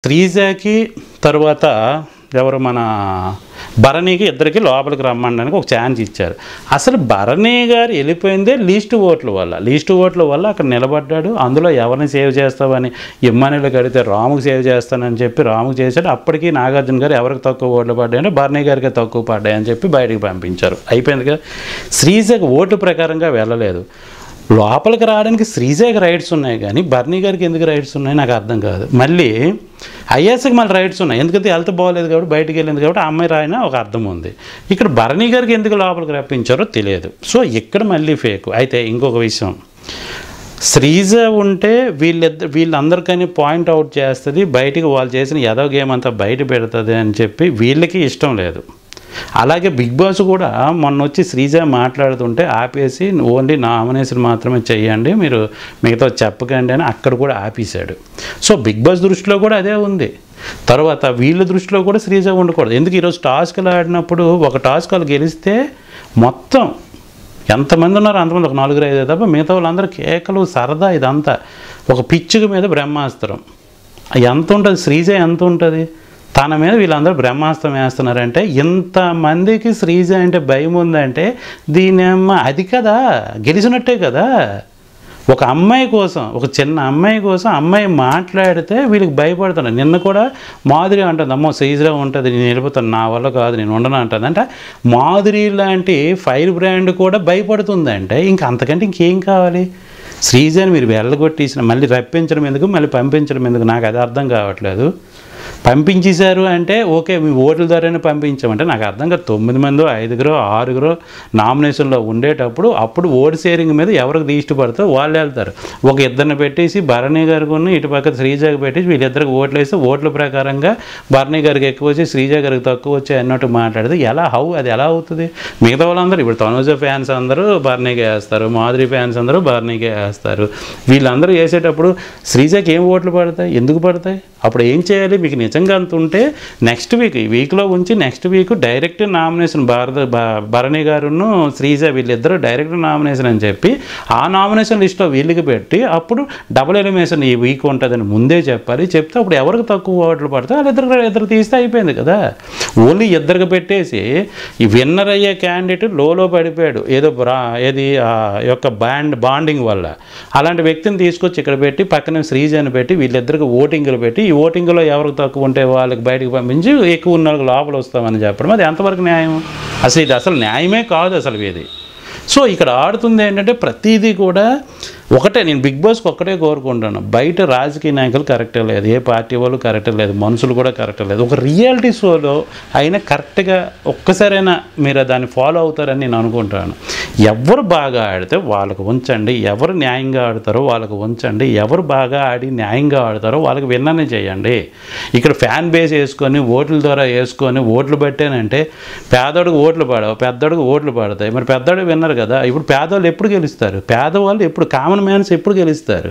శ్రీజకి తర్వాత ఎవరు మన భరణికి ఇద్దరికి లోపలికి రమ్మడానికి ఒక ఛాన్స్ ఇచ్చారు. అసలు భరణి గారు వెళ్ళిపోయిందే లీస్ట్ ఓట్ల వల్ల అక్కడ నిలబడ్డాడు. అందులో ఎవరిని సేవ్ చేస్తావని ఇమ్మానుయేల్ కడితే రాముకి సేవ్ చేస్తానని చెప్పి రాముకి చేశాడు. అప్పటికి నాగార్జున గారు ఎవరికి తక్కువ ఓట్లు పడ్డాయంటే భరణి గారికి తక్కువ పడ్డాయని చెప్పి బయటికి పంపించారు. అయిపోయింది కదా. శ్రీజకి ఓటు ప్రకారంగా వెళ్ళలేదు. లోపలికి రావడానికి శ్రీజకి రైట్స్ ఉన్నాయి కానీ భరణి గారికి ఎందుకు రైట్స్ ఉన్నాయి నాకు అర్థం కాదు. మళ్ళీ ఐఎస్కి మళ్ళీ రైట్స్ ఉన్నాయి, ఎందుకంటే హెల్త్ బాగోలేదు కాబట్టి బయటికి వెళ్ళింది కాబట్టి ఆ అమ్మాయి రాయినా ఒక అర్థం ఉంది. ఇక్కడ భరణి గారికి ఎందుకు లోపలికి రప్పించారో తెలియదు. సో ఇక్కడ మళ్ళీ ఫేక్. అయితే ఇంకొక విషయం, శ్రీజ ఉంటే వీళ్ళందరికీ పాయింట్ అవుట్ చేస్తుంది, బయటికి వాళ్ళు చేసిన ఏదో గేమ్ అంతా బయట పెడుతుంది అని చెప్పి వీళ్ళకి ఇష్టం లేదు. అలాగే బిగ్ బాస్ కూడా మొన్న వచ్చి శ్రీజ మాట్లాడుతుంటే ఆపేసి ఓన్లీ నామినేషన్ మాత్రమే చెయ్యండి, మీరు మిగతా చెప్పకండి అని అక్కడ కూడా ఆపేశాడు. సో బిగ్ బాస్ దృష్టిలో కూడా అదే ఉంది. తర్వాత వీళ్ళ దృష్టిలో కూడా శ్రీజ ఉండకూడదు. ఎందుకు ఈరోజు టాస్క్లు ఆడినప్పుడు ఒక టాస్క్ వాళ్ళు గెలిస్తే మొత్తం ఎంతమంది ఉన్నారో అంతమంది ఒక 4-5 తప్ప మిగతా వాళ్ళందరూ కేకలు సరదా ఇదంతా ఒక పిచ్చుక మీద బ్రహ్మాస్త్రం ఎంత ఉంటుంది. శ్రీజ ఎంత ఉంటుంది తన మీద వీళ్ళందరూ బ్రహ్మాస్త్రం వేస్తున్నారంటే ఇంతమందికి శ్రీజ అంటే భయం ఉందంటే దీనేమ్మ అది కదా గెలిచినట్టే కదా. ఒక అమ్మాయి కోసం, ఒక చిన్న అమ్మాయి కోసం అమ్మాయి మాట్లాడితే వీళ్ళకి భయపడుతున్నారు. నిన్న కూడా మాధురి అంటుంది అమ్మో శ్రీజ ఉంటుంది నేను వెళ్ళిపోతాను నా వల్ల కాదు నేను ఉండను అంటుంది. అంటే మాధురి లాంటి ఫైర్ బ్రాండ్ కూడా భయపడుతుందంటే ఇంకా అంతకంటే ఇంకేం కావాలి. శ్రీజని మీరు వెళ్ళగొట్టేసిన మళ్ళీ రప్పించడం ఎందుకు మళ్ళీ పంపించడం ఎందుకు నాకు అది అర్థం కావట్లేదు. పంపించేశారు అంటే ఓకే మీ ఓట్ల ద్వారానే పంపించామంటే నాకు అర్థం కాదు. 9 మందో 5గురో 6గురో నామినేషన్లో ఉండేటప్పుడు అప్పుడు ఓటు షేరింగ్ మీద ఎవరికి లీస్ట్ పడితే వాళ్ళు వెళ్తారు. ఒక ఇద్దరిని పెట్టేసి భరణి గారికి ఇటు పక్క శ్రీజకి పెట్టేసి వీళ్ళిద్దరికి ఓట్లు వేస్తే ఓట్ల ప్రకారంగా భరణి గారికి ఎక్కువ వచ్చి శ్రీజ గారికి తక్కువ వచ్చాయి అన్నట్టు మాట్లాడితే అది ఎలా అవుతుంది. మిగతా వాళ్ళందరూ ఇప్పుడు తనుజ ఫ్యాన్స్ అందరూ భరణికే వేస్తారు, మాధురి ఫ్యాన్స్ అందరూ భరణికే వేస్తారు. వీళ్ళందరూ వేసేటప్పుడు శ్రీజకి ఏం ఓట్లు పడతాయి, ఎందుకు పడతాయి? అప్పుడు ఏం చేయాలి? మీకు నిజంగా అంత ఉంటే నెక్స్ట్ వీక్ ఈ వీక్లో ఉంచి next week direct nomination Bharani గారును శ్రీజ వీళ్ళిద్దరూ డైరెక్ట్ నామినేషన్ అని చెప్పి ఆ నామినేషన్ లిస్ట్లో వీళ్ళకి పెట్టి అప్పుడు డబుల్ ఎలిమినేషన్ ఈ వీక్ ఉంటుందని ముందే చెప్పాలి. చెప్తే అప్పుడు ఎవరికి తక్కువ ఓట్లు పడితే వాళ్ళు ఇద్దరు తీస్తే అయిపోయింది కదా. ఓన్లీ ఇద్దరికి పెట్టేసి ఈ విన్నర్ అయ్యే క్యాండిడేట్ లోలో పడిపోయాడు ఏదో ఏది యొక్క బాండింగ్ వల్ల. అలాంటి వ్యక్తిని తీసుకొచ్చి ఇక్కడ పెట్టి పక్కన శ్రీజని పెట్టి వీళ్ళిద్దరికి ఓటింగ్లు పెట్టి ఈ ఓటింగ్లో ఎవరికి తక్కువ ఉంటే వాళ్ళకి బయటకు పంపించి ఎక్కువ ఉన్న వాళ్ళకి లోపల వస్తామని చెప్పడం అది ఎంతవరకు న్యాయం? అసలు న్యాయమే కాదు అసలు ఇది. సో ఇక్కడ ఆడుతుంది ఏంటంటే ప్రతిదీ కూడా ఒకటే. నేను బిగ్ బాస్కి ఒక్కటే కోరుకుంటాను, బయట రాజకీయ నాయకులు కరెక్టే లేదు, ఏ పార్టీ వాళ్ళు కరెక్టే లేదు, మనుషులు కూడా కరెక్టే లేదు. ఒక రియాలిటీ షోలో అయినా కరెక్ట్గా ఒక్కసారైనా మీరు దాన్ని ఫాలో అవుతారని నేను అనుకుంటాను. ఎవరు బాగా ఆడితే వాళ్ళకు ఉంచండి, ఎవరు న్యాయంగా ఆడతారో వాళ్ళకు ఉంచండి, ఎవరు బాగా ఆడి న్యాయంగా ఆడతారో వాళ్ళకి విన్ననే చేయండి. ఇక్కడ ఫ్యాన్ బేస్ వేసుకొని ఓట్ల ద్వారా వేసుకొని ఓట్లు పెట్టానంటే పేదోడికి ఓట్లు పడవు, పెద్దోడికి ఓట్లు పడతాయి. మరి పెద్దోడు విన్నర్ కదా. ఇప్పుడు పేదవాళ్ళు ఎప్పుడు గెలుస్తారు? పేదవాళ్ళు ఎప్పుడు కామన్ మ్యాన్స్ ఎప్పుడు గెలుస్తారు?